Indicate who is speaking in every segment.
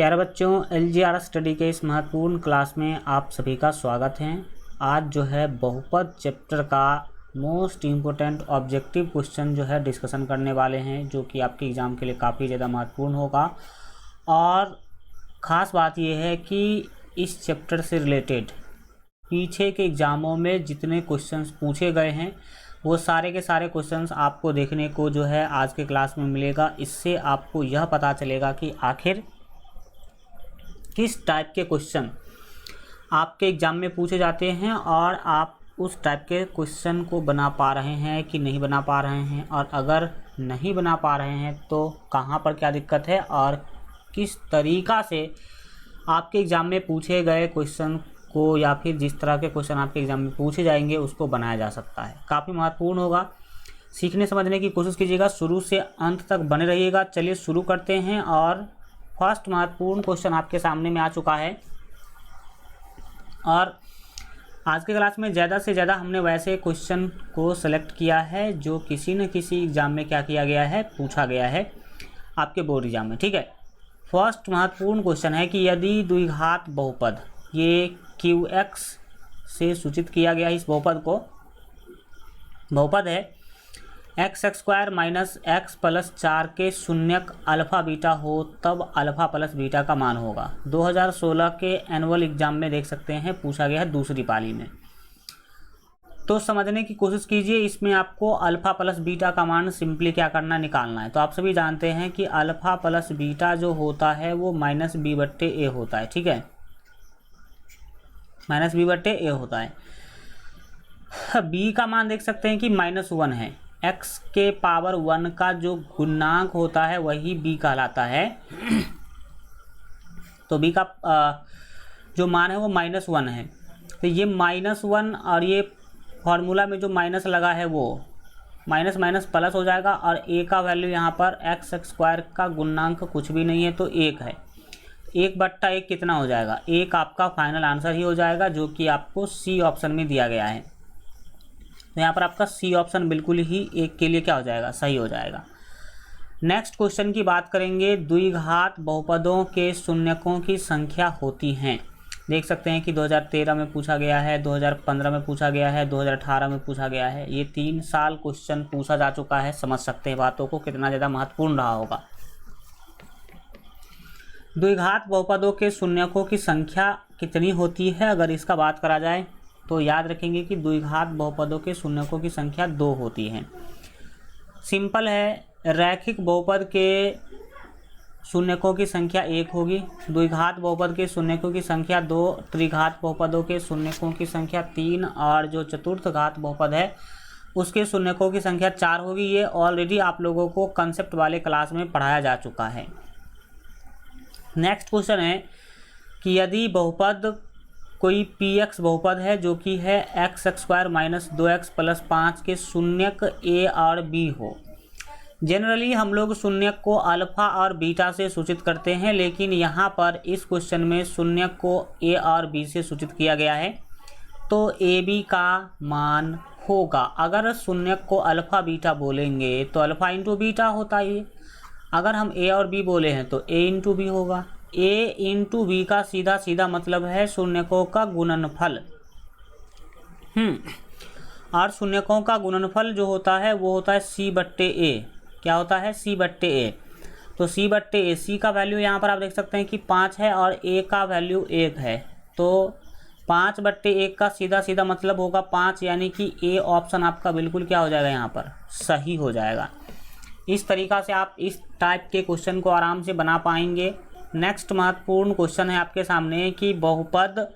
Speaker 1: प्यारे बच्चों, LGR study के इस महत्वपूर्ण क्लास में आप सभी का स्वागत है। आज जो है बहुपद चैप्टर का मोस्ट इम्पोर्टेंट ऑब्जेक्टिव क्वेश्चन जो है डिस्कशन करने वाले हैं, जो कि आपके एग्ज़ाम के लिए काफ़ी ज़्यादा महत्वपूर्ण होगा। और ख़ास बात यह है कि इस चैप्टर से रिलेटेड पीछे के एग्ज़ामों में जितने क्वेश्चंस पूछे गए हैं वो सारे के सारे क्वेश्चंस आपको देखने को जो है आज के क्लास में मिलेगा। इससे आपको यह पता चलेगा कि आखिर किस टाइप के क्वेश्चन आपके एग्ज़ाम में पूछे जाते हैं और आप उस टाइप के क्वेश्चन को बना पा रहे हैं कि नहीं बना पा रहे हैं, और अगर नहीं बना पा रहे हैं तो कहाँ पर क्या दिक्कत है और किस तरीक़ा से आपके एग्ज़ाम में पूछे गए क्वेश्चन को या फिर जिस तरह के क्वेश्चन आपके एग्ज़ाम में पूछे जाएंगे उसको बनाया जा सकता है। काफ़ी महत्वपूर्ण होगा, सीखने समझने की कोशिश कीजिएगा, शुरू से अंत तक बने रहिएगा। चलिए शुरू करते हैं। और फर्स्ट महत्वपूर्ण क्वेश्चन आपके सामने में आ चुका है। और आज के क्लास में ज़्यादा से ज़्यादा हमने वैसे क्वेश्चन को सेलेक्ट किया है जो किसी न किसी एग्ज़ाम में क्या किया गया है, पूछा गया है आपके बोर्ड एग्जाम में। ठीक है, फर्स्ट महत्वपूर्ण क्वेश्चन है कि यदि द्विघात बहुपद, ये QX से सूचित किया गया इस बहुपद को, बहुपद है x² माइनस x प्लस 4 के शून्यक अल्फ़ा बीटा हो, तब अल्फ़ा प्लस बीटा का मान होगा। 2016 के एनुअल एग्ज़ाम में देख सकते हैं पूछा गया है दूसरी पाली में। तो समझने की कोशिश कीजिए। इसमें आपको अल्फ़ा प्लस बीटा का मान सिंपली क्या करना, निकालना है। तो आप सभी जानते हैं कि अल्फ़ा प्लस बीटा जो होता है वो -b/a होता है। ठीक है, -b/a होता है। b का मान देख सकते हैं कि -1 है। x के पावर 1 का जो गुणांक होता है वही b कहलाता है। तो b का जो मान है वो -1 है। तो ये -1 और ये फॉर्मूला में जो माइनस लगा है वो माइनस माइनस प्लस हो जाएगा, और a का वैल्यू यहाँ पर x² का गुणांक कुछ भी नहीं है तो 1 है। 1/1 कितना हो जाएगा, 1 आपका फाइनल आंसर ही हो जाएगा, जो कि आपको सी ऑप्शन में दिया गया है। तो यहाँ पर आपका सी ऑप्शन बिल्कुल ही 1 के लिए क्या हो जाएगा, सही हो जाएगा। नेक्स्ट क्वेश्चन की बात करेंगे। द्विघात बहुपदों के शून्यकों की संख्या होती हैं। देख सकते हैं कि 2013 में पूछा गया है, 2015 में पूछा गया है, 2018 में पूछा गया है। ये 3 साल क्वेश्चन पूछा जा चुका है। समझ सकते हैं बातों को, कितना ज़्यादा महत्वपूर्ण रहा होगा। द्विघात बहुपदों के शून्यकों की संख्या कितनी होती है, अगर इसका बात करा जाए तो याद रखेंगे कि द्विघात बहुपदों के शून्यकों की संख्या 2 होती है। सिंपल है, रैखिक बहुपद के शून्यकों की संख्या 1 होगी, द्विघात बहुपद के शून्यकों की संख्या 2, त्रिघात बहुपदों के शून्यकों की संख्या 3, और जो चतुर्थ घात बहुपद है उसके शून्यकों की संख्या 4 होगी। ये ऑलरेडी आप लोगों को कंसेप्ट वाले क्लास में पढ़ाया जा चुका है। नेक्स्ट क्वेश्चन है कि यदि बहुपद कोई px बहुपद है जो कि है x² माइनस 2x प्लस 5 के शून्यक a और b हो। जनरली हम लोग शून्यक को अल्फ़ा और बीटा से सूचित करते हैं, लेकिन यहाँ पर इस क्वेश्चन में शून्यक को a और b से सूचित किया गया है, तो ab का मान होगा। अगर शून्यक को अल्फ़ा बीटा बोलेंगे तो अल्फ़ा इंटू बीटा होता है। अगर हम a और b बोले हैं तो a इंटू b होगा। a इंटू b का सीधा सीधा मतलब है शून्यकों का गुणनफल। और शून्यकों का गुणनफल जो होता है वो होता है c/a। क्या होता है, c/a। तो c/a, c का वैल्यू यहाँ पर आप देख सकते हैं कि 5 है और a का वैल्यू 1 है। तो 5/1 का सीधा सीधा मतलब होगा 5, यानी कि a ऑप्शन आपका बिल्कुल क्या हो जाएगा, यहाँ पर सही हो जाएगा। इस तरीक़ा से आप इस टाइप के क्वेश्चन को आराम से बना पाएंगे। नेक्स्ट महत्वपूर्ण क्वेश्चन है आपके सामने कि बहुपद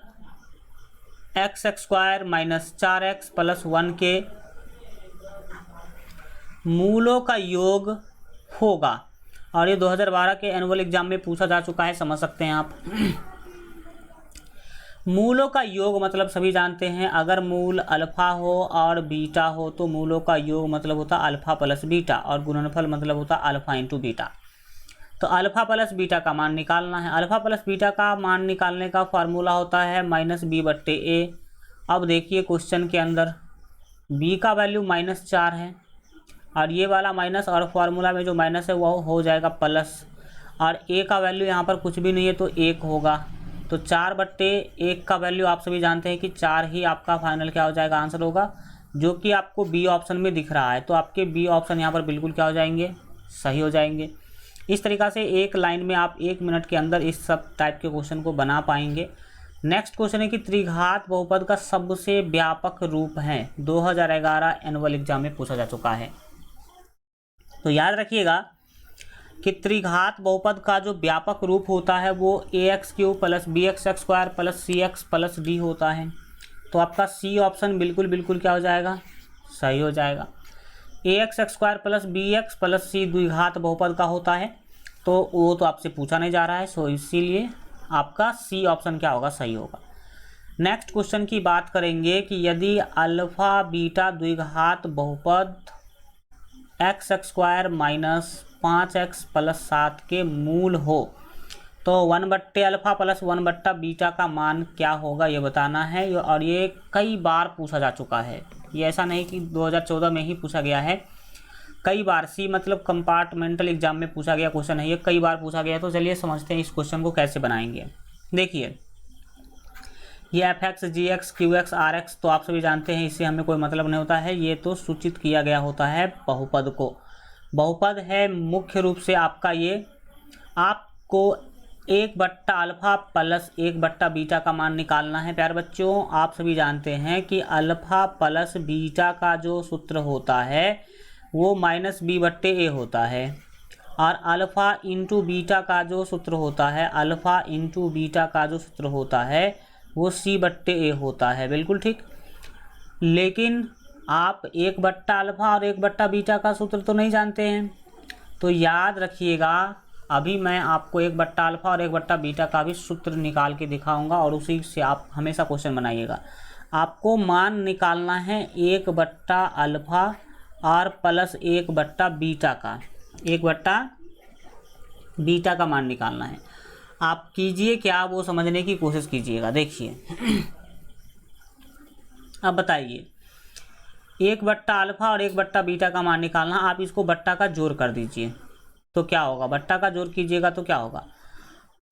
Speaker 1: x² माइनस 4x प्लस 1 के मूलों का योग होगा। और ये 2012 के एनुअल एग्जाम में पूछा जा चुका है, समझ सकते हैं आप। मूलों का योग मतलब सभी जानते हैं, अगर मूल अल्फ़ा हो और बीटा हो तो मूलों का योग मतलब होता अल्फ़ा प्लस बीटा, और गुणनफल मतलब होता अल्फ़ा इंटू बीटा। तो अल्फ़ा प्लस बीटा का मान निकालना है। अल्फ़ा प्लस बीटा का मान निकालने का फार्मूला होता है -b/a। अब देखिए क्वेश्चन के अंदर b का वैल्यू -4 है, और ये वाला माइनस और फार्मूला में जो माइनस है वो हो जाएगा प्लस। और ए का वैल्यू यहाँ पर कुछ भी नहीं है तो 1 होगा। तो 4/1 का वैल्यू आप सभी जानते हैं कि 4 ही आपका फाइनल क्या हो जाएगा, आंसर होगा, जो कि आपको बी ऑप्शन में दिख रहा है। तो आपके बी ऑप्शन यहाँ पर बिल्कुल क्या हो जाएंगे, सही हो जाएंगे। इस तरीक़ा से एक लाइन में आप 1 मिनट के अंदर इस सब टाइप के क्वेश्चन को बना पाएंगे। नेक्स्ट क्वेश्चन है कि त्रिघात बहुपद का सबसे व्यापक रूप है, 2011 एनुअल एग्जाम में पूछा जा चुका है। तो याद रखिएगा कि त्रिघात बहुपद का जो व्यापक रूप होता है वो ax³ + bx² + cx + d होता है। तो आपका सी ऑप्शन बिल्कुल क्या हो जाएगा, सही हो जाएगा। ax² + bx + c द्विघात बहुपद का होता है, तो वो तो आपसे पूछा नहीं जा रहा है, सो इसीलिए आपका सी ऑप्शन क्या होगा, सही होगा। नेक्स्ट क्वेश्चन की बात करेंगे कि यदि अल्फा बीटा द्विघात बहुपद x² - 5x + 7 के मूल हो तो 1/α + 1/बीटा का मान क्या होगा, ये बताना है। और ये कई बार पूछा जा चुका है, ये ऐसा नहीं कि 2014 में ही पूछा गया है, कई बार। सी मतलब कंपार्टमेंटल एग्जाम में पूछा गया क्वेश्चन है, ये कई बार पूछा गया। तो चलिए समझते हैं इस क्वेश्चन को कैसे बनाएंगे। देखिए ये fx, gx, qx, rx तो आप सभी जानते हैं, इससे हमें कोई मतलब नहीं होता है, ये तो सूचित किया गया होता है बहुपद को। बहुपद है मुख्य रूप से आपका ये, आपको 1/α + 1/बीटा का मान निकालना है। प्यारे बच्चों, आप सभी जानते हैं कि अल्फ़ा प्लस बीटा का जो सूत्र होता है वो -b/a होता है, और अल्फ़ा इंटू बीटा का जो सूत्र होता है, अल्फ़ा इंटू बीटा का जो सूत्र होता है वो c/a होता है, बिल्कुल ठीक। लेकिन आप 1/α और 1/बीटा का सूत्र तो नहीं जानते हैं, तो याद रखिएगा अभी मैं आपको 1/α और 1/बीटा का भी सूत्र निकाल के दिखाऊंगा, और उसी से आप हमेशा क्वेश्चन बनाइएगा। आपको मान निकालना है 1/α और प्लस 1/बीटा का, 1/बीटा का मान निकालना है। आप कीजिए क्या, वो समझने की कोशिश कीजिएगा। देखिए अब बताइए, 1/α और 1/बीटा का मान निकालना, आप इसको बट्टा का जोड़ कर दीजिए तो क्या होगा, बट्टा का जोड़ कीजिएगा तो क्या होगा,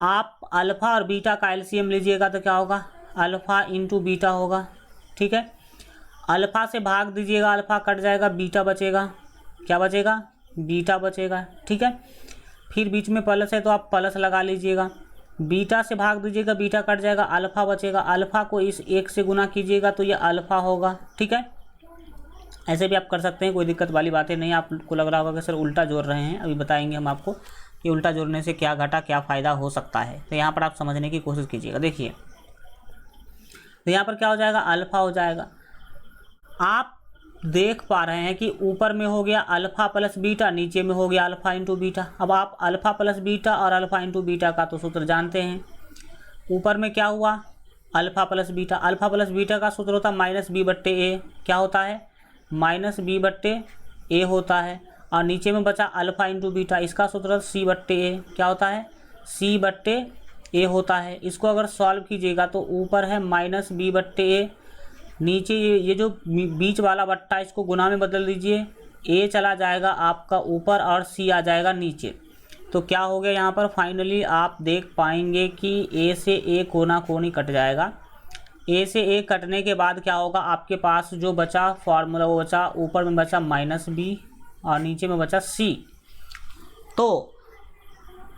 Speaker 1: आप अल्फ़ा और बीटा का एलसीएम लीजिएगा तो क्या होगा, अल्फ़ा इंटू बीटा होगा, ठीक है। अल्फ़ा से भाग दीजिएगा, अल्फ़ा कट जाएगा, बीटा बचेगा, क्या बचेगा, बीटा बचेगा, ठीक है। फिर बीच में प्लस है तो आप प्लस लगा लीजिएगा, बीटा से भाग दीजिएगा, बीटा कट जाएगा, अल्फ़ा बचेगा, अल्फ़ा को इस 1 से गुना कीजिएगा तो ये अल्फ़ा होगा, ठीक है। ऐसे भी आप कर सकते हैं, कोई दिक्कत वाली बातें नहीं। आपको लग रहा होगा कि सर उल्टा जोड़ रहे हैं, अभी बताएंगे हम आपको कि उल्टा जोड़ने से क्या घाटा क्या फ़ायदा हो सकता है। तो यहाँ पर आप समझने की कोशिश कीजिएगा। देखिए तो यहाँ पर क्या हो जाएगा, अल्फ़ा हो जाएगा। आप देख पा रहे हैं कि ऊपर में हो गया अल्फ़ा प्लस बीटा, नीचे में हो गया अल्फ़ा इंटू बीटा। अब आप अल्फ़ा प्लस बीटा और अल्फ़ा इंटू बीटा का तो सूत्र जानते हैं। ऊपर में क्या हुआ, alpha plus beta, alpha plus beta का सूत्र होता है -b/a, क्या होता है, -b/a होता है। और नीचे में बचा अल्फ़ा इंटू बीटा, इसका सूत्र c/a, क्या होता है, c/a होता है। इसको अगर सॉल्व कीजिएगा तो ऊपर है -b/a, नीचे ये जो बीच वाला बट्टा इसको गुना में बदल दीजिए, a चला जाएगा आपका ऊपर और c आ जाएगा नीचे। तो क्या हो गया यहाँ पर, फाइनली आप देख पाएंगे कि a से a कोना कोनी कट जाएगा। a से a कटने के बाद क्या होगा, आपके पास जो बचा फॉर्मूला वो बचा, ऊपर में बचा -b और नीचे में बचा c। तो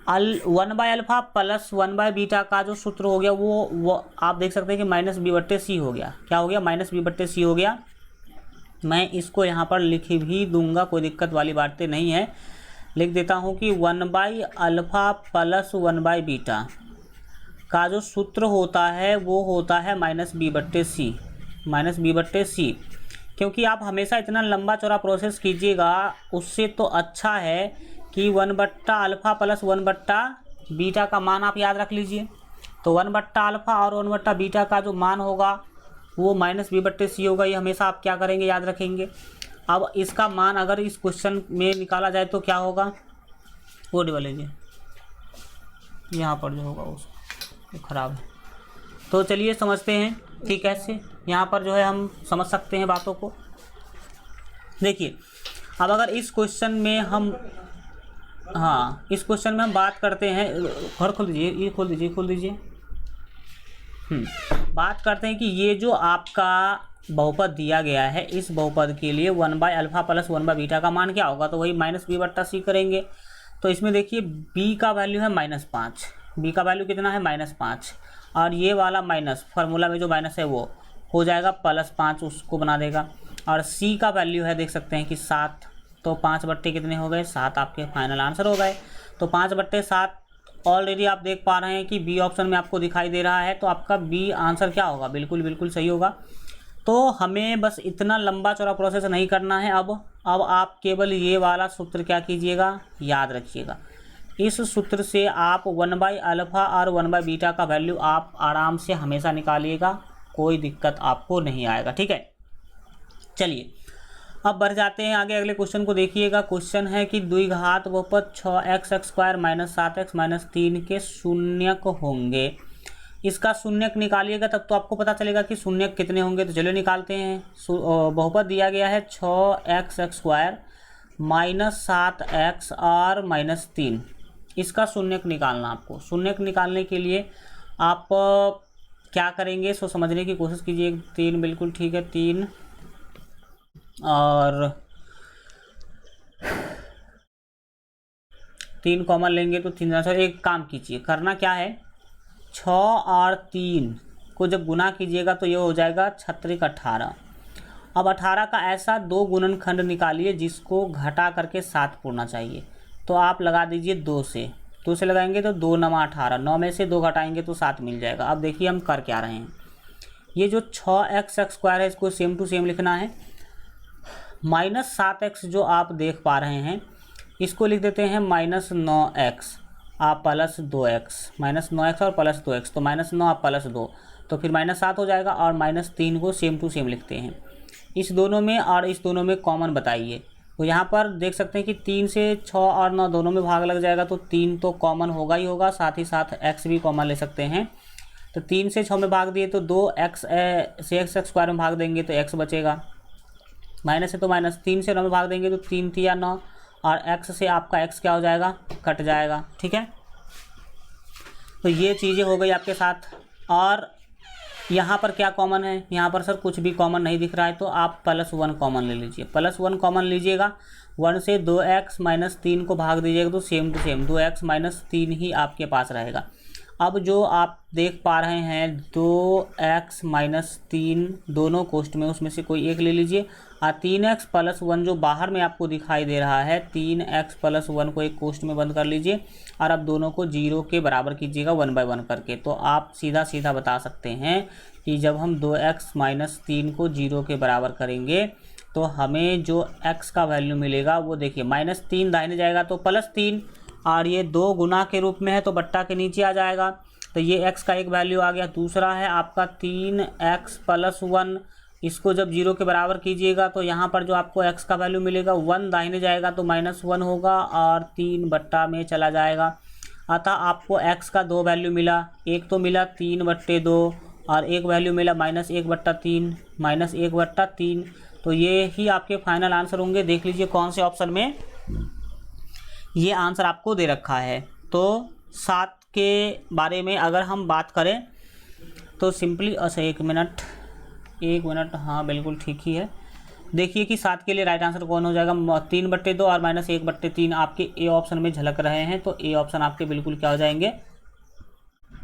Speaker 1: 1/α प्लस 1/बीटा का जो सूत्र हो गया वो आप देख सकते हैं कि -b/c हो गया। क्या हो गया, -b/c हो गया। मैं इसको यहाँ पर लिख भी दूंगा, कोई दिक्कत वाली बातें नहीं है। लिख देता हूँ कि 1/α प्लस 1/बीटा का जो सूत्र होता है वो होता है -b/c, -b/c। क्योंकि आप हमेशा इतना लंबा चौड़ा प्रोसेस कीजिएगा उससे तो अच्छा है कि 1/α प्लस 1/बीटा का मान आप याद रख लीजिए। तो 1/α और 1/बीटा का जो मान होगा वो -b/c होगा। ये हमेशा आप क्या करेंगे, याद रखेंगे। अब इसका मान अगर इस क्वेश्चन में निकाला जाए तो क्या होगा, वो डिवा लीजिए, यहाँ पर जो होगा वो ख़राब है। तो चलिए समझते हैं कि कैसे यहाँ पर जो है हम समझ सकते हैं बातों को। देखिए अब अगर इस क्वेश्चन में हम हाँ, इस क्वेश्चन में हम बात करते हैं, घर खोल दीजिए, ये खोल दीजिए, खोल दीजिए। बात करते हैं कि ये जो आपका बहुपद दिया गया है, इस बहुपद के लिए 1/α प्लस 1/β का मान क्या होगा, तो वही -b/c करेंगे। तो इसमें देखिए b का वैल्यू है -5, b का वैल्यू कितना है -5, और ये वाला माइनस फार्मूला में जो माइनस है वो हो जाएगा +5, उसको बना देगा। और c का वैल्यू है, देख सकते हैं कि 7, तो 5 बट्टे कितने हो गए, 7 आपके फाइनल आंसर हो गए। तो 5/7 ऑलरेडी आप देख पा रहे हैं कि बी ऑप्शन में आपको दिखाई दे रहा है, तो आपका बी आंसर क्या होगा, बिल्कुल बिल्कुल सही होगा। तो हमें बस इतना लंबा चौड़ा प्रोसेस नहीं करना है। अब आप केवल ये वाला सूत्र क्या कीजिएगा, याद रखिएगा। इस सूत्र से आप 1/α और 1/β का वैल्यू आप आराम से हमेशा निकालिएगा, कोई दिक्कत आपको नहीं आएगा, ठीक है। चलिए अब बढ़ जाते हैं आगे, अगले क्वेश्चन को देखिएगा। क्वेश्चन है कि द्विघात बहुपद 6x² - 7x - 3 के शून्यक होंगे। इसका शून्यक निकालिएगा, तब तो आपको पता चलेगा कि शून्यक कितने होंगे। तो चलिए निकालते हैं। बहुपद दिया गया है 6x² - 7x और -3, इसका शून्यक निकालना। आपको शून्यक निकालने के लिए आप क्या करेंगे, सो समझने की कोशिश कीजिए। 3 बिल्कुल ठीक है, 3 और 3 कॉमन लेंगे तो 3 आंसर। एक काम कीजिए, करना क्या है, 6 और 3 को जब गुना कीजिएगा तो ये हो जाएगा 6 × 18। अब 18 का ऐसा 2 गुणनखंड निकालिए जिसको घटा करके 7 पूर्णा चाहिए। तो आप लगा दीजिए 2 से लगाएंगे तो 2 × 9 = 18, 9 में से 2 घटाएंगे तो 7 मिल जाएगा। अब देखिए हम कर क्या रहे हैं, ये जो 6x² है इसको सेम टू सेम लिखना है। -7x जो आप देख पा रहे हैं इसको लिख देते हैं -9x आप +2x, -9x और +2x, तो -9 आप +2, तो फिर -7 हो जाएगा। और -3 को सेम टू सेम लिखते हैं। इस दोनों में और इस दोनों में कॉमन बताइए। तो यहाँ पर देख सकते हैं कि 3 से 6 और 9 दोनों में भाग लग जाएगा, तो 3 तो कॉमन होगा ही होगा, साथ ही साथ x भी कॉमन ले सकते हैं। तो 3 से 6 में भाग दिए तो 2x से x² में भाग देंगे तो x बचेगा, माइनस है तो माइनस। 3 से 9 में भाग देंगे तो 3 × 3 = 9, और x से आपका x क्या हो जाएगा, कट जाएगा, ठीक है। तो ये चीज़ें हो गई आपके साथ। और यहाँ पर क्या कॉमन है, यहाँ पर सर कुछ भी कॉमन नहीं दिख रहा है, तो आप +1 कॉमन ले लीजिए। +1 कॉमन लीजिएगा, 1 से 2x - 3 को भाग दीजिएगा तो सेम टू सेम 2x - 3 ही आपके पास रहेगा। अब जो आप देख पा रहे हैं 2x - 3 दोनों कोष्ठ में, उसमें से कोई एक ले लीजिए। और 3x + 1 जो बाहर में आपको दिखाई दे रहा है, 3x + 1 को एक कोष्ठ में बंद कर लीजिए। और अब दोनों को 0 के बराबर कीजिएगा 1/1 करके। तो आप सीधा सीधा बता सकते हैं कि जब हम 2x - 3 को 0 के बराबर करेंगे तो हमें जो x का वैल्यू मिलेगा वो देखिए, -3 दाहिने जाएगा तो +3, और ये 2 गुना के रूप में है तो बट्टा के नीचे आ जाएगा। तो ये x का एक वैल्यू आ गया। दूसरा है आपका 3x + 1, इसको जब 0 के बराबर कीजिएगा तो यहाँ पर जो आपको x का वैल्यू मिलेगा 1 दाहिने जाएगा तो -1 होगा, और 3 बट्टा में चला जाएगा। अतः आपको x का 2 वैल्यू मिला, एक तो मिला 3/2 और एक वैल्यू मिला -1/3, -1/3। तो ये ही आपके फाइनल आंसर होंगे। देख लीजिए कौन से ऑप्शन में ये आंसर आपको दे रखा है। तो 7 के बारे में अगर हम बात करें तो सिंपली, अच्छा 1 मिनट, हाँ बिल्कुल ठीक ही है। देखिए कि 7 के लिए राइट आंसर कौन हो जाएगा, 3/2 और -1/3 आपके ए ऑप्शन में झलक रहे हैं। तो ए ऑप्शन आपके बिल्कुल क्या हो जाएंगे,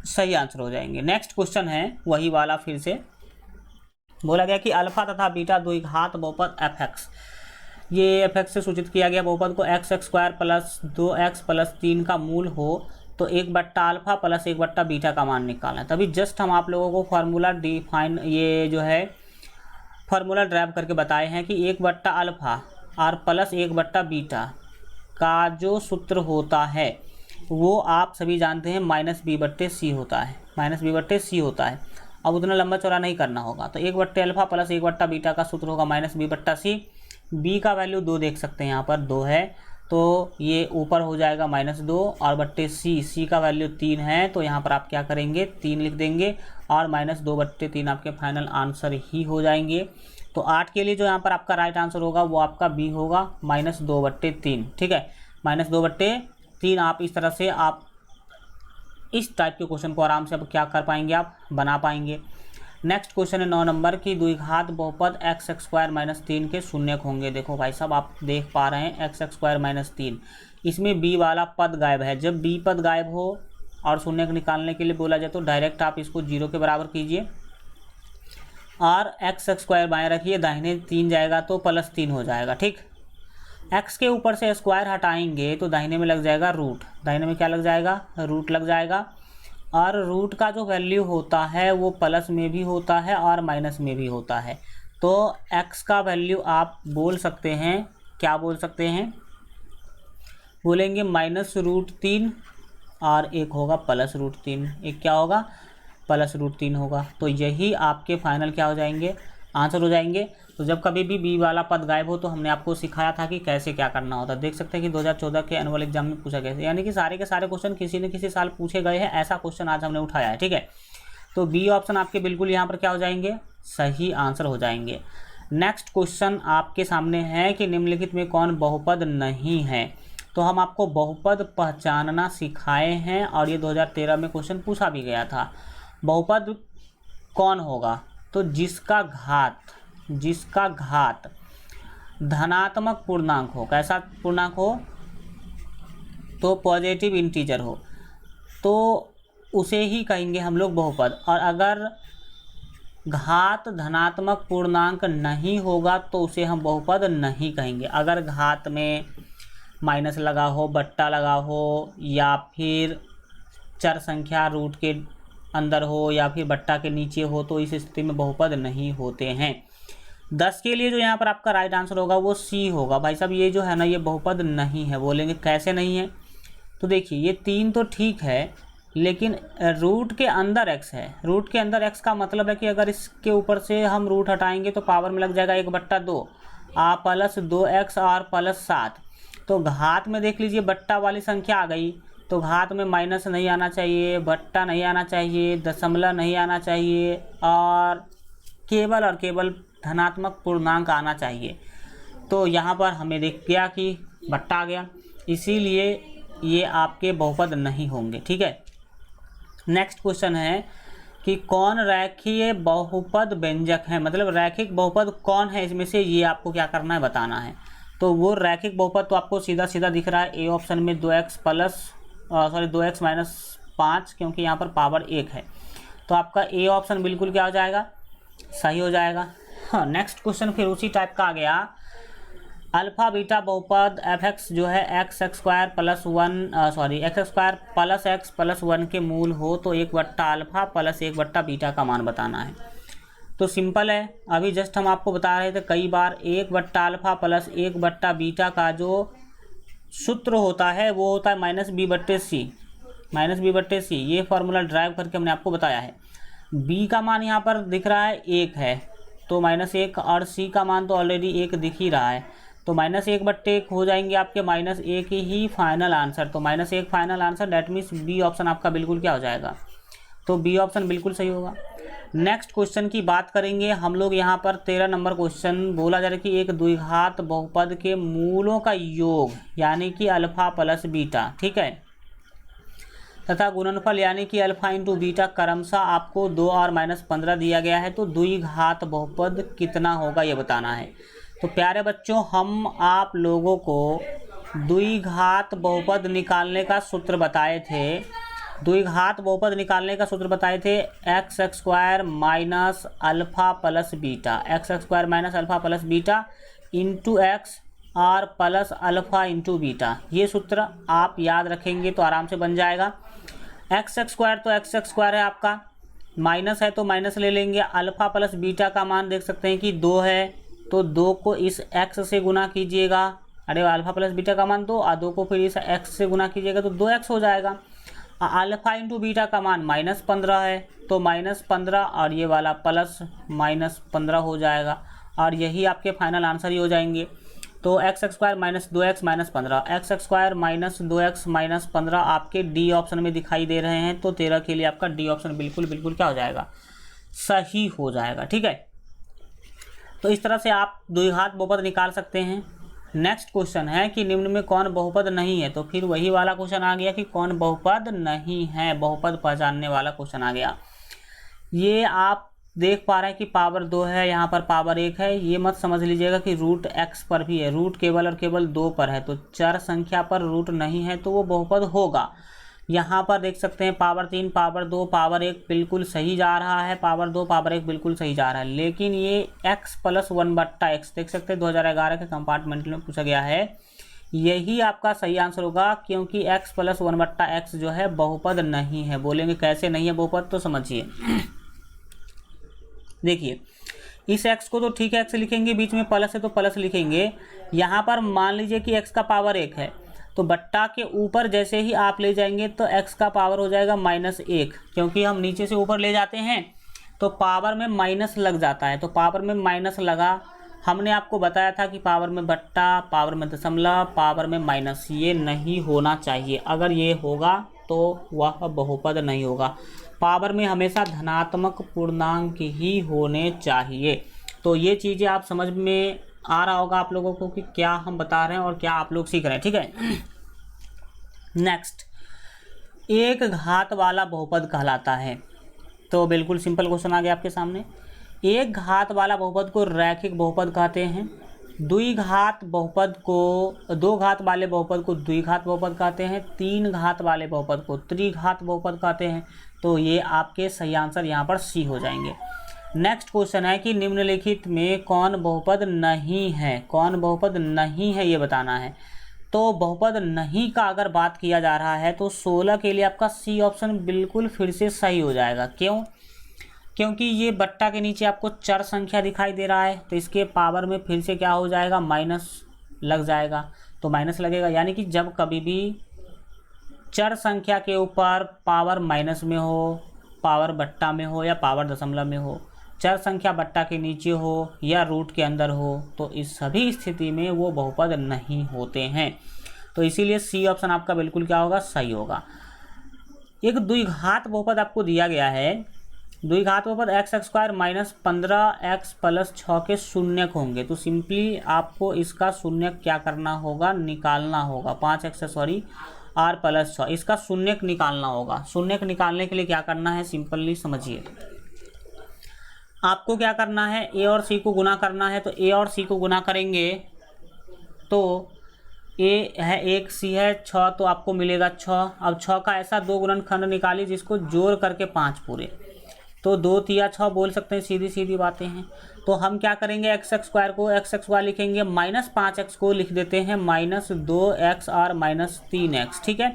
Speaker 1: सही आंसर हो जाएंगे। नेक्स्ट क्वेश्चन है वही वाला, फिर से बोला गया कि अल्फा तथा बीटा द्विघात बहुपद fx, ये fx से सूचित किया गया बहुपद को x² + 2x + 3 का मूल हो तो 1/α + 1/β का मान निकालना है। तभी जस्ट हम आप लोगों को फार्मूला डिफाइन, ये जो है फार्मूला ड्राइव करके बताए हैं कि 1/α और +1/β का जो सूत्र होता है वो आप सभी जानते हैं -b/c होता है, -b/c होता है। अब उतना लंबा चौड़ा नहीं करना होगा। तो 1/α + 1/β का सूत्र होगा -b/c। b का वैल्यू 2 देख सकते हैं, यहाँ पर 2 है तो ये ऊपर हो जाएगा -2, और बट्टे c का वैल्यू 3 है तो यहाँ पर आप क्या करेंगे, 3 लिख देंगे, और -2/3 आपके फाइनल आंसर ही हो जाएंगे। तो 8 के लिए जो यहाँ पर आपका राइट आंसर होगा वो आपका बी होगा, -2/3, ठीक है, -2/3। 3 आप इस तरह से आप इस टाइप के क्वेश्चन को आराम से अब क्या कर पाएंगे, आप बना पाएंगे। नेक्स्ट क्वेश्चन है 9 नंबर की द्विघात बहुपद x स्क्वायर माइनस 3 के शून्यक होंगे। देखो भाई साहब आप देख पा रहे हैं x स्क्वायर माइनस 3, इसमें b वाला पद गायब है। जब b पद गायब हो और शून्यक निकालने के लिए बोला जाए तो डायरेक्ट आप इसको 0 के बराबर कीजिए और x स्क्वायर बाएँ रखिए, दाहिने 3 जाएगा तो +3 हो जाएगा। ठीक, x के ऊपर से स्क्वायर हटाएंगे तो दाहिने में लग जाएगा रूट, दाहिने में क्या लग जाएगा, रूट लग जाएगा। और रूट का जो वैल्यू होता है वो प्लस में भी होता है और माइनस में भी होता है। तो x का वैल्यू आप बोल सकते हैं, क्या बोल सकते हैं, बोलेंगे -√3 और एक होगा +√3, एक क्या होगा, +√3 होगा। तो यही आपके फाइनल क्या हो जाएंगे, आंसर हो जाएंगे। तो जब कभी भी बी वाला पद गायब हो तो हमने आपको सिखाया था कि कैसे क्या करना होता है। देख सकते हैं कि 2014 के एनुअल एग्जाम में पूछा गया है, यानी कि सारे के सारे क्वेश्चन किसी न किसी साल पूछे गए हैं, ऐसा क्वेश्चन आज हमने उठाया है। ठीक है, तो बी ऑप्शन आपके बिल्कुल यहाँ पर क्या हो जाएंगे, सही आंसर हो जाएंगे। नेक्स्ट क्वेश्चन आपके सामने है कि निम्नलिखित में कौन बहुपद नहीं है। तो हम आपको बहुपद पहचानना सिखाए हैं और ये 2013 में क्वेश्चन पूछा भी गया था। बहुपद कौन होगा, तो जिसका घात धनात्मक पूर्णांक हो। कैसा पूर्णांक हो, तो पॉजिटिव इंटीजर हो, तो उसे ही कहेंगे हम लोग बहुपद। और अगर घात धनात्मक पूर्णांक नहीं होगा तो उसे हम बहुपद नहीं कहेंगे। अगर घात में माइनस लगा हो, बट्टा लगा हो, या फिर चर संख्या रूट के अंदर हो या फिर बट्टा के नीचे हो, तो इस स्थिति में बहुपद नहीं होते हैं। 10 के लिए जो यहाँ पर आपका राइट आंसर होगा वो सी होगा। भाई साहब ये जो है ना, ये बहुपद नहीं है। बोलेंगे कैसे नहीं है, तो देखिए ये 3 तो ठीक है, लेकिन रूट के अंदर x है। रूट के अंदर x का मतलब है कि अगर इसके ऊपर से हम रूट हटाएंगे तो पावर में लग जाएगा 1/2 +2x और +7। तो घात में देख लीजिए बट्टा वाली संख्या आ गई, तो घात में माइनस नहीं आना चाहिए, बट्टा नहीं आना चाहिए, दशमलव नहीं आना चाहिए और केवल धनात्मक पूर्णांक आना चाहिए। तो यहाँ पर हमें देख गया कि बट्टा आ गया, इसीलिए ये आपके बहुपद नहीं होंगे। ठीक है, नेक्स्ट क्वेश्चन है कि कौन रैखिक बहुपद व्यंजक है, मतलब रैखिक बहुपद कौन है इसमें से, ये आपको क्या करना है, बताना है। तो वो रैखिक बहुपद तो आपको सीधा सीधा दिख रहा है, ए ऑप्शन में 2x -5, क्योंकि यहाँ पर पावर 1 है। तो आपका ए ऑप्शन बिल्कुल क्या हो जाएगा, सही हो जाएगा। हाँ, नेक्स्ट क्वेश्चन फिर उसी टाइप का आ गया। अल्फा बीटा बहुपद f(x) जो है x स्क्वायर प्लस 1 के मूल हो तो 1/α प्लस 1/बीटा का मान बताना है। तो सिंपल है, अभी जस्ट हम आपको बता रहे थे कई बार, 1/α प्लस 1/बीटा का जो सूत्र होता है वो होता है -b/c। ये फार्मूला ड्राइव करके हमने आपको बताया है। b का मान यहाँ पर दिख रहा है 1 है, तो -1, और c का मान तो ऑलरेडी 1 दिख ही रहा है, तो -1/1 हो जाएंगे आपके -1 ही फाइनल आंसर। तो -1 final answer, that means B option आपका बिल्कुल क्या हो जाएगा, तो बी ऑप्शन बिल्कुल सही होगा। नेक्स्ट क्वेश्चन की बात करेंगे हम लोग। यहाँ पर 13 नंबर क्वेश्चन बोला जा रहा है कि एक द्विघात बहुपद के मूलों का योग यानी कि अल्फा प्लस बीटा, ठीक है, तथा गुणनफल यानी कि अल्फा इंटू बीटा क्रमशः आपको 2 और -15 दिया गया है। तो द्विघात बहुपद कितना होगा ये बताना है। तो प्यारे बच्चों, हम आप लोगों को द्विघात बहुपद निकालने का सूत्र बताए थे। द्विघात बहुपद निकालने का सूत्र बताए थे x square minus alpha plus beta, x square minus alpha plus beta into x और प्लस अल्फा इंटू बीटा। ये सूत्र आप याद रखेंगे तो आराम से बन जाएगा। एक्स स्क्वायर तो एक्स स्क्वायर है आपका, माइनस है तो माइनस ले लेंगे। अल्फा प्लस बीटा का मान देख सकते हैं कि 2 है, तो 2 को इस x से गुना कीजिएगा। अरे अल्फा प्लस बीटा का मान 2 और 2 को फिर इस x से गुना कीजिएगा तो 2x हो जाएगा। अल्फा इंटू बीटा का मान -15 है, तो -15 और ये वाला प्लस -15 हो जाएगा और यही आपके फाइनल आंसर ही हो जाएंगे। तो x square minus 2x minus 15, x square minus 2x minus 15 आपके डी ऑप्शन में दिखाई दे रहे हैं। तो 13 के लिए आपका डी ऑप्शन बिल्कुल क्या हो जाएगा, सही हो जाएगा। ठीक है, तो इस तरह से आप द्विघात बहुपद निकाल सकते हैं। नेक्स्ट क्वेश्चन है कि निम्न में कौन बहुपद नहीं है, तो फिर वही वाला क्वेश्चन आ गया कि कौन बहुपद नहीं है, बहुपद पहचानने वाला क्वेश्चन आ गया। ये आप देख पा रहे हैं कि पावर 2 है, यहाँ पर पावर 1 है। ये मत समझ लीजिएगा कि रूट x पर भी है, रूट केवल और केवल 2 पर है, तो चर संख्या पर रूट नहीं है तो वो बहुपद होगा। यहाँ पर देख सकते हैं पावर 3, पावर 2, पावर 1 बिल्कुल सही जा रहा है, पावर 2, पावर 1 बिल्कुल सही जा रहा है, लेकिन ये x + 1/x देख सकते हैं 2011 के कंपार्टमेंट में पूछा गया है। यही आपका सही आंसर होगा, क्योंकि x + 1/x जो है बहुपद नहीं है। बोलेंगे कैसे नहीं है बहुपद, तो समझिए। देखिए इस x को तो ठीक है x लिखेंगे, बीच में प्लस है तो प्लस लिखेंगे। यहाँ पर मान लीजिए कि x का पावर 1 है, तो बट्टा के ऊपर जैसे ही आप ले जाएंगे तो x का पावर हो जाएगा -1, क्योंकि हम नीचे से ऊपर ले जाते हैं तो पावर में माइनस लग जाता है, तो पावर में माइनस लगा। हमने आपको बताया था कि पावर में बट्टा, पावर में दशमलव, पावर में माइनस, ये नहीं होना चाहिए। अगर ये होगा तो वह बहुपद नहीं होगा। पावर में हमेशा धनात्मक पूर्णांक ही होने चाहिए। तो ये चीज़ें आप समझ में आ रहा होगा आप लोगों को कि क्या हम बता रहे हैं और क्या आप लोग सीख रहे हैं, ठीक है। नेक्स्ट, एक घात वाला बहुपद कहलाता है, तो बिल्कुल सिंपल क्वेश्चन आ गया आपके सामने। एक घात वाला बहुपद को रैखिक बहुपद कहते हैं। द्विघात बहुपद को, दो घात वाले बहुपद को द्विघात बहुपद कहते हैं। तीन घात वाले बहुपद को त्रिघात बहुपद कहते हैं। तो ये आपके सही आंसर यहाँ पर सी हो जाएंगे। नेक्स्ट क्वेश्चन है कि निम्नलिखित में कौन बहुपद नहीं है, कौन बहुपद नहीं है ये बताना है। तो बहुपद नहीं का अगर बात किया जा रहा है तो 16 के लिए आपका सी ऑप्शन बिल्कुल फिर से सही हो जाएगा। क्यों? क्योंकि ये बट्टा के नीचे आपको चर संख्या दिखाई दे रहा है, तो इसके पावर में फिर से क्या हो जाएगा, माइनस लग जाएगा। तो माइनस लगेगा, यानी कि जब कभी भी चर संख्या के ऊपर पावर माइनस में हो, पावर बट्टा में हो या पावर दशमलव में हो, चर संख्या बट्टा के नीचे हो या रूट के अंदर हो, तो इस सभी स्थिति में वो बहुपद नहीं होते हैं। तो इसीलिए सी ऑप्शन आपका बिल्कुल क्या होगा, सही होगा। एक द्विघात बहुपद आपको दिया गया है। द्विघात बहुपद x² माइनस 15x प्लस 6 के शून्यक होंगे। तो सिंपली आपको इसका शून्यक क्या करना होगा, निकालना होगा। 5x r प्लस 6 इसका शून्यक निकालना होगा। शून्यक निकालने के लिए क्या करना है, सिंपली समझिए। आपको क्या करना है, a और c को गुना करना है। तो a और c को गुना करेंगे तो a है 1, c है 6, तो आपको मिलेगा 6। अब 6 का ऐसा दो गुणनखंड निकालिए जिसको जोड़ करके 5 पूरे, तो 2 तिया 6 बोल सकते हैं, सीधी सीधी बातें हैं। तो हम क्या करेंगे, x² को x² लिखेंगे, -5x को लिख देते हैं -2x और -3x, ठीक है।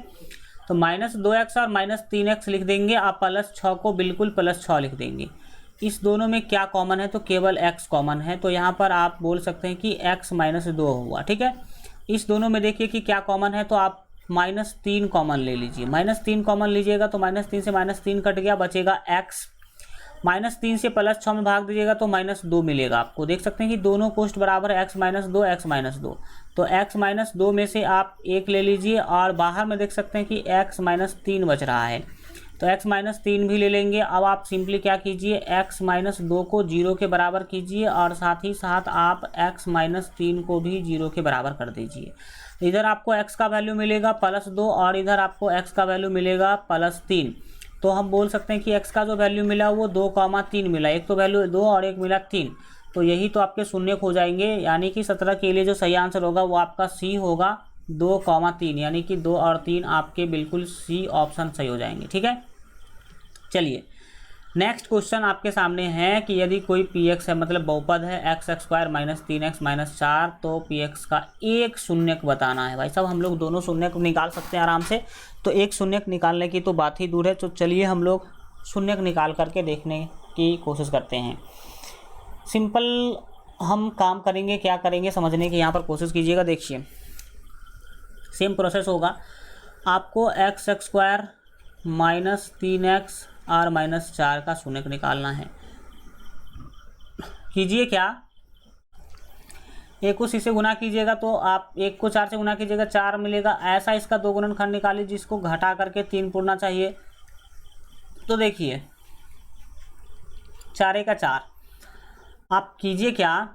Speaker 1: तो -2x और -3x लिख देंगे, आप +6 को बिल्कुल +6 लिख देंगे। इस दोनों में क्या कॉमन है, तो केवल x कॉमन है, तो यहाँ पर आप बोल सकते हैं कि x -2 हुआ, ठीक है। इस दोनों में देखिए कि क्या कॉमन है, तो आप -3 कॉमन ले लीजिए। -3 कॉमन लीजिएगा तो -3 से -3 कट गया, बचेगा x। -3 से +6 में भाग दीजिएगा तो -2 मिलेगा आपको। देख सकते हैं कि दोनों कोष्ठ बराबर है, x -2 x -2, तो x -2 में से आप 1 ले लीजिए और बाहर में देख सकते हैं कि x -3 बच रहा है, तो x -3 भी ले लेंगे। अब आप सिंपली क्या कीजिए, x -2 को 0 के बराबर कीजिए और साथ ही साथ आप x -3 को भी 0 के बराबर कर दीजिए। इधर आपको x का वैल्यू मिलेगा +2 और इधर आपको x का वैल्यू मिलेगा +3। तो हम बोल सकते हैं कि x का जो वैल्यू मिला वो 2,3 मिला, एक तो वैल्यू 2 और एक मिला 3, तो यही तो आपके शून्यक हो जाएंगे। यानी कि 17 के लिए जो सही आंसर होगा वो आपका सी होगा 2,3, यानी कि 2 और 3 आपके बिल्कुल सी ऑप्शन सही हो जाएंगे, ठीक है। चलिए नेक्स्ट क्वेश्चन आपके सामने है कि यदि कोई px है, मतलब बहुपद है x² - 3x - 4, तो px का एक शून्यक बताना है। भाई साहब हम लोग दोनों शून्यक निकाल सकते हैं आराम से, तो एक शून्यक निकालने की तो बात ही दूर है। तो चलिए हम लोग शून्यक निकाल करके देखने की कोशिश करते हैं। सिंपल हम काम करेंगे, क्या करेंगे समझने की यहाँ पर कोशिश कीजिएगा। देखिए सेम प्रोसेस होगा, आपको x² - 3x और -4 का शून्यक निकालना है। कीजिए क्या, एक को सी से गुना कीजिएगा तो आप एक को 4 से गुना कीजिएगा, 4 मिलेगा। ऐसा इसका दो गुणनखंड निकालिए जिसको घटा करके 3 पूरना चाहिए। तो देखिए 4 का 4, आप कीजिए क्या,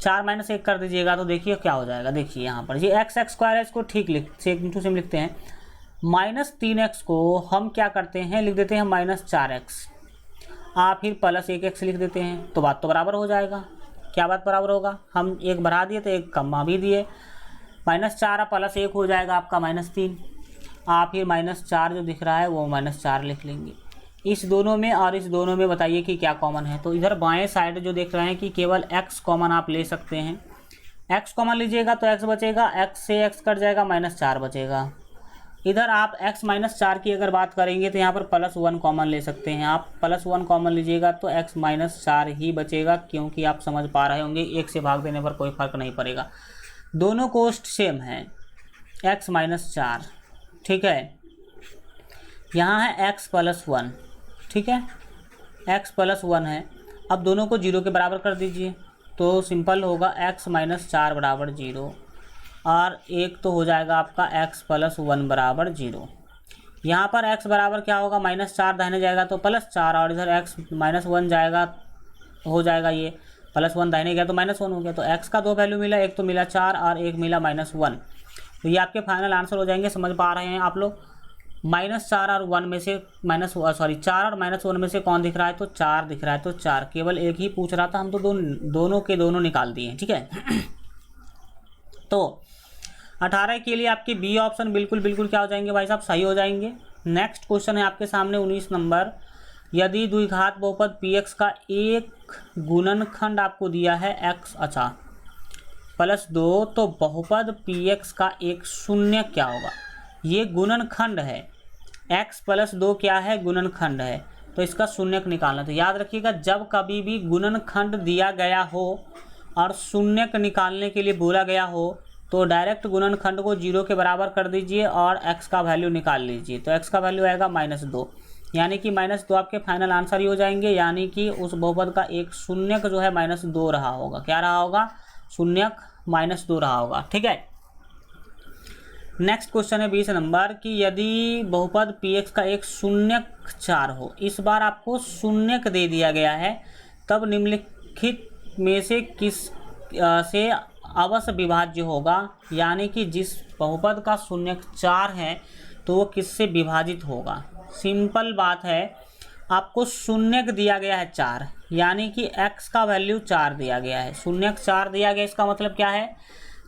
Speaker 1: 4 माइनस 1 कर दीजिएगा तो देखिए क्या हो जाएगा। देखिए यहाँ पर ये एक्स स्क्वायर है, इसको ठीक सेक इंटू सेम लिखते हैं। -3x को हम क्या करते हैं, लिख देते हैं -4x, आप फिर +1x लिख देते हैं, तो बात तो बराबर हो जाएगा। क्या बात बराबर होगा, हम एक बढ़ा दिए तो एक कम भी दिए, -4 +1 हो जाएगा आपका -3। आप फिर -4 जो दिख रहा है वो -4 लिख लेंगे। इस दोनों में और इस दोनों में बताइए कि क्या कॉमन है। तो इधर बाएं साइड जो देख रहे हैं कि केवल x कॉमन आप ले सकते हैं। x कॉमन लीजिएगा तो x बचेगा, x से x कट जाएगा, -4 बचेगा। इधर आप x -4 की अगर बात करेंगे तो यहाँ पर +1 कॉमन ले सकते हैं। आप +1 कॉमन लीजिएगा तो x -4 ही बचेगा, क्योंकि आप समझ पा रहे होंगे 1 से भाग देने पर कोई फर्क नहीं पड़ेगा, दोनों कोस्ट सेम है, x -4। ठीक है, यहाँ है x +1, ठीक है, x +1 है। अब दोनों को 0 के बराबर कर दीजिए तो सिंपल होगा x -4 बराबर 0, और एक तो हो जाएगा आपका x +1 बराबर 0। यहाँ पर x बराबर क्या होगा, -4 दाहिने जाएगा तो +4, और इधर x -1 जाएगा, हो जाएगा ये +1 दाहिने गया तो -1 हो गया। तो x का 2 वैल्यू मिला, एक तो मिला 4 और एक मिला -1। तो ये आपके फाइनल आंसर हो जाएंगे। समझ पा रहे हैं आप लोग। -4 और 1 में से 4 और -1 में से कौन दिख रहा है, तो 4 दिख रहा है, तो 4, केवल एक ही पूछ रहा था, हम तो दोनों के दोनों निकाल दिए। ठीक है, तो 18 के लिए आपके बी ऑप्शन बिल्कुल क्या हो जाएंगे भाई साहब, सही हो जाएंगे। नेक्स्ट क्वेश्चन है आपके सामने 19 नंबर। यदि द्विघात बहुपद px का एक गुणनखंड आपको दिया है x +2, तो बहुपद px का एक शून्य क्या होगा। ये गुणनखंड है, x +2 क्या है, गुणनखंड है, तो इसका शून्यक निकालना। तो याद रखिएगा, जब कभी भी गुणनखंड दिया गया हो और शून्यक निकालने के लिए बोला गया हो तो डायरेक्ट गुणनखंड को 0 के बराबर कर दीजिए और x का वैल्यू निकाल लीजिए। तो x का वैल्यू आएगा -2, यानी कि -2 आपके फाइनल आंसर ही हो जाएंगे। यानी कि उस बहुपद का एक शून्यक जो है -2 रहा होगा। क्या रहा होगा, शून्यक -2 रहा होगा। ठीक है, नेक्स्ट क्वेश्चन है 20 नंबर कि यदि बहुपद px का एक शून्यक 4 हो, इस बार आपको शून्यक दे दिया गया है, तब निम्नलिखित में से किस से अवश्य विभाज्य होगा। यानी कि जिस बहुपद का शून्यक 4 है तो वो किससे विभाजित होगा। सिंपल बात है, आपको शून्यक दिया गया है 4, यानी कि x का वैल्यू 4 दिया गया है, शून्यक 4 दिया गया। इसका मतलब क्या है,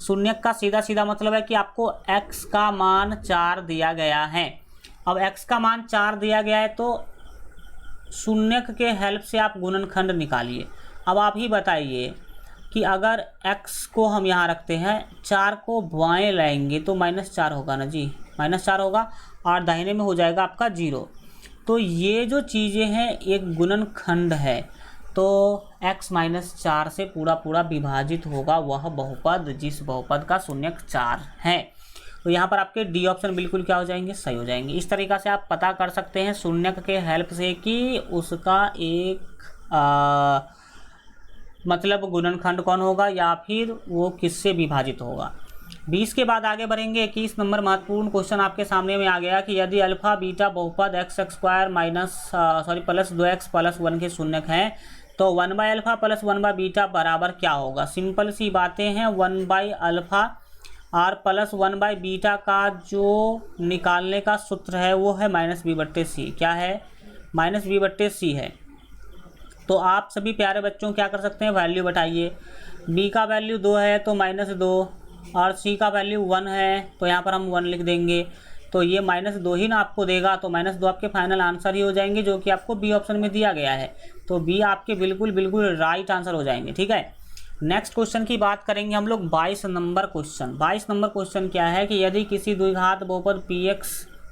Speaker 1: शून्यक का सीधा मतलब है कि आपको x का मान 4 दिया गया है। अब x का मान 4 दिया गया है तो शून्यक के हेल्प से आप गुणनखंड निकालिए। अब आप ही बताइए कि अगर x को हम यहाँ रखते हैं, 4 को बाएं लाएंगे तो -4 होगा ना जी, -4 होगा, और दाहिने में हो जाएगा आपका 0। तो ये जो चीज़ें हैं एक गुणनखंड है, तो x -4 से पूरा विभाजित होगा वह बहुपद जिस बहुपद का शून्यक 4 है। तो यहाँ पर आपके डी ऑप्शन बिल्कुल क्या हो जाएंगे, सही हो जाएंगे। इस तरीक़ा से आप पता कर सकते हैं शून्यक के हेल्प से कि उसका एक मतलब गुणनखंड कौन होगा या फिर वो किससे विभाजित होगा। 20 के बाद आगे बढ़ेंगे। 21 नंबर महत्वपूर्ण क्वेश्चन आपके सामने में आ गया कि यदि अल्फा बीटा बहुपद x² +2x +1 के शून्यक हैं तो 1/α + 1/बीटा बराबर क्या होगा। सिंपल सी बातें हैं, 1/α और +1/बीटा का जो निकालने का सूत्र है वो है -b/c। क्या है, -b/c है। तो आप सभी प्यारे बच्चों क्या कर सकते हैं, वैल्यू बताइए। b का वैल्यू 2 है तो -2, और c का वैल्यू 1 है तो यहाँ पर हम 1 लिख देंगे। तो ये -2 ही ना आपको देगा, तो -2 आपके फाइनल आंसर ही हो जाएंगे, जो कि आपको बी ऑप्शन में दिया गया है। तो बी आपके बिल्कुल राइट आंसर हो जाएंगे। ठीक है, नेक्स्ट क्वेश्चन की बात करेंगे हम लोग। 22 नंबर क्वेश्चन। 22 नंबर क्वेश्चन क्या है कि यदि किसी द्विघात बहुपद px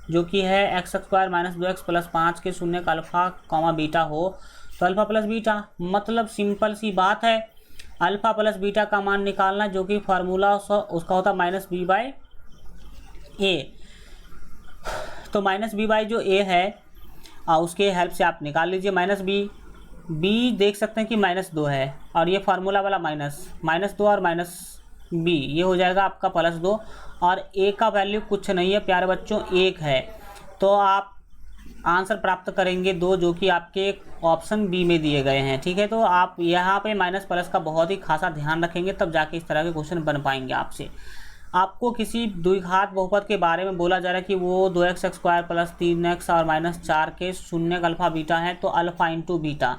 Speaker 1: जो कि है x² - 2x + 5 के शून्यक अल्फा बीटा हो तो अल्फा + बीटा, मतलब सिंपल सी बात है, अल्फा + बीटा का मान निकालना, जो कि फार्मूला उसका होता -b/a। तो -b/ जो a है उसके हेल्प से आप निकाल लीजिए। -b देख सकते हैं कि -2 है, और ये फार्मूला वाला -2 और -b ये हो जाएगा आपका +2, और a का वैल्यू कुछ नहीं है प्यारे बच्चों, 1 है। तो आप आंसर प्राप्त करेंगे 2, जो कि आपके ऑप्शन बी में दिए गए हैं। ठीक है, तो आप यहाँ पे माइनस प्लस का बहुत ही खासा ध्यान रखेंगे, तब जाके इस तरह के क्वेश्चन बन पाएंगे आपसे। आपको किसी द्विघात बहुपद के बारे में बोला जा रहा है कि वो 2x² प्लस 3x और -4 के शून्यक अल्फा बीटा है, तो alpha into beta,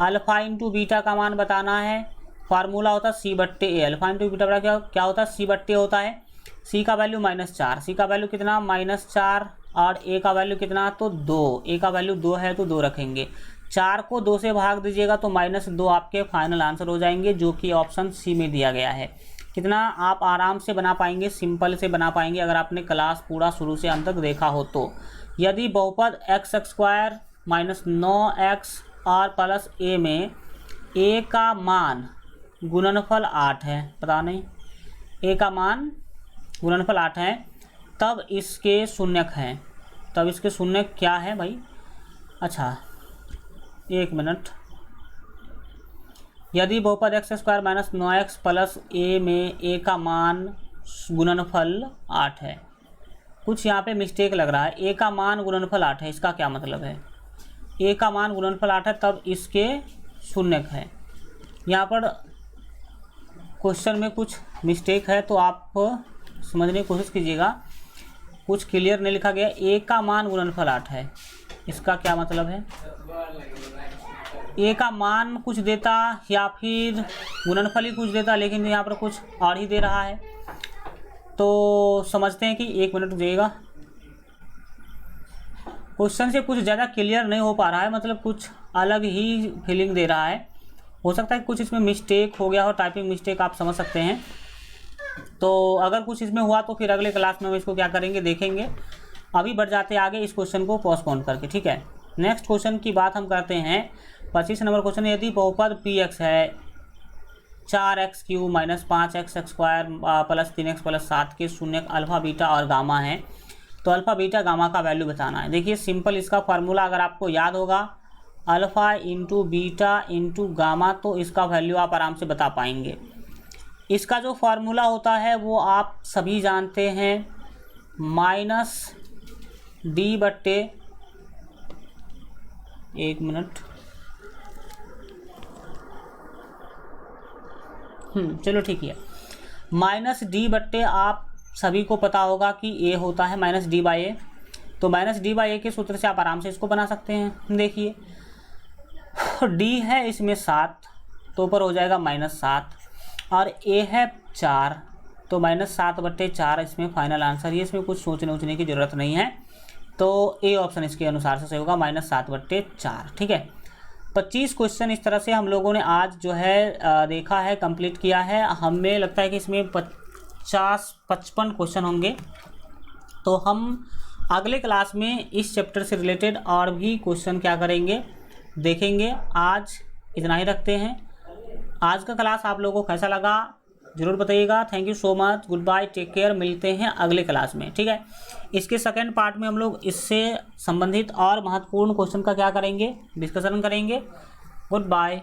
Speaker 1: alpha into beta का मान बताना है। फार्मूला होता है c/a, अल्फा इंटू बीटा बड़ा क्या होता है, c/a होता है। c का वैल्यू -4, c का वैल्यू कितना -4 और a का वैल्यू कितना, तो 2, a का वैल्यू 2 है तो 2 रखेंगे। 4 को 2 से भाग दीजिएगा तो -2 आपके फाइनल आंसर हो जाएंगे, जो कि ऑप्शन सी में दिया गया है। कितना आप आराम से बना पाएंगे, सिंपल से बना पाएंगे अगर आपने क्लास पूरा शुरू से अंत तक देखा हो तो। यदि बहुपद x² -9x और प्लस a में a का मान गुणनफल 8 है, पता नहीं a का मान गुणनफल 8 है, तब इसके शून्यक हैं। तब इसके शून्यक क्या है भाई? अच्छा 1 मिनट। यदि बहुपद x² -9x प्लस a में a का मान गुणनफल 8 है, कुछ यहाँ पे मिस्टेक लग रहा है। a का मान गुणनफल 8 है, इसका क्या मतलब है? a का मान गुणनफल 8 है तब इसके शून्यक है। यहाँ पर क्वेश्चन में कुछ मिस्टेक है, तो आप समझने की कोशिश कीजिएगा। कुछ क्लियर नहीं लिखा गया। a का मान गुणनफल 8 है, इसका क्या मतलब है? a का मान कुछ देता या फिर गुणनफल ही कुछ देता, लेकिन यहाँ पर कुछ और ही दे रहा है। तो समझते हैं कि 1 मिनट देगा। क्वेश्चन से कुछ ज़्यादा क्लियर नहीं हो पा रहा है, मतलब कुछ अलग ही फीलिंग दे रहा है। हो सकता है कुछ इसमें मिस्टेक हो गया हो, टाइपिंग मिस्टेक आप समझ सकते हैं। तो अगर कुछ इसमें हुआ तो फिर अगले क्लास में हम इसको क्या करेंगे, देखेंगे। अभी बढ़ जाते हैं आगे इस क्वेश्चन को पोस्टपोन करके। ठीक है, नेक्स्ट क्वेश्चन की बात हम करते हैं। 25 नंबर क्वेश्चन, यदि बहुपद px है 4x³ -5x² plus 3x plus 7 के शून्यक अल्फा बीटा और गामा है, तो अल्फा बीटा गामा का वैल्यू बताना है। देखिए सिंपल, इसका फार्मूला अगर आपको याद होगा alpha into beta into gamma, तो इसका वैल्यू आप आराम से बता पाएंगे। इसका जो फार्मूला होता है वो आप सभी जानते हैं, -d/, 1 मिनट, चलो ठीक है। -d/, आप सभी को पता होगा कि a होता है -d/a, तो -d/a के सूत्र से आप आराम से इसको बना सकते हैं। देखिए d है इसमें 7, तो ऊपर हो जाएगा -7, और a है 4, तो -7/4 इसमें फाइनल आंसर। ये इसमें कुछ सोचने की ज़रूरत नहीं है, तो ए ऑप्शन इसके अनुसार से सही होगा, -7/4। ठीक है, 25 क्वेश्चन इस तरह से हम लोगों ने आज जो है देखा है, कंप्लीट किया है। हमें लगता है कि इसमें 55 क्वेश्चन होंगे। तो हम अगले क्लास में इस चैप्टर से रिलेटेड और भी क्वेश्चन क्या करेंगे, देखेंगे। आज इतना ही रखते हैं। आज का क्लास आप लोगों को कैसा लगा ज़रूर बताइएगा। Thank you so much, goodbye, take care. मिलते हैं अगले क्लास में। ठीक है, इसके सेकंड पार्ट में हम लोग इससे संबंधित और महत्वपूर्ण क्वेश्चन का क्या करेंगे, डिस्कशन करेंगे। Good bye.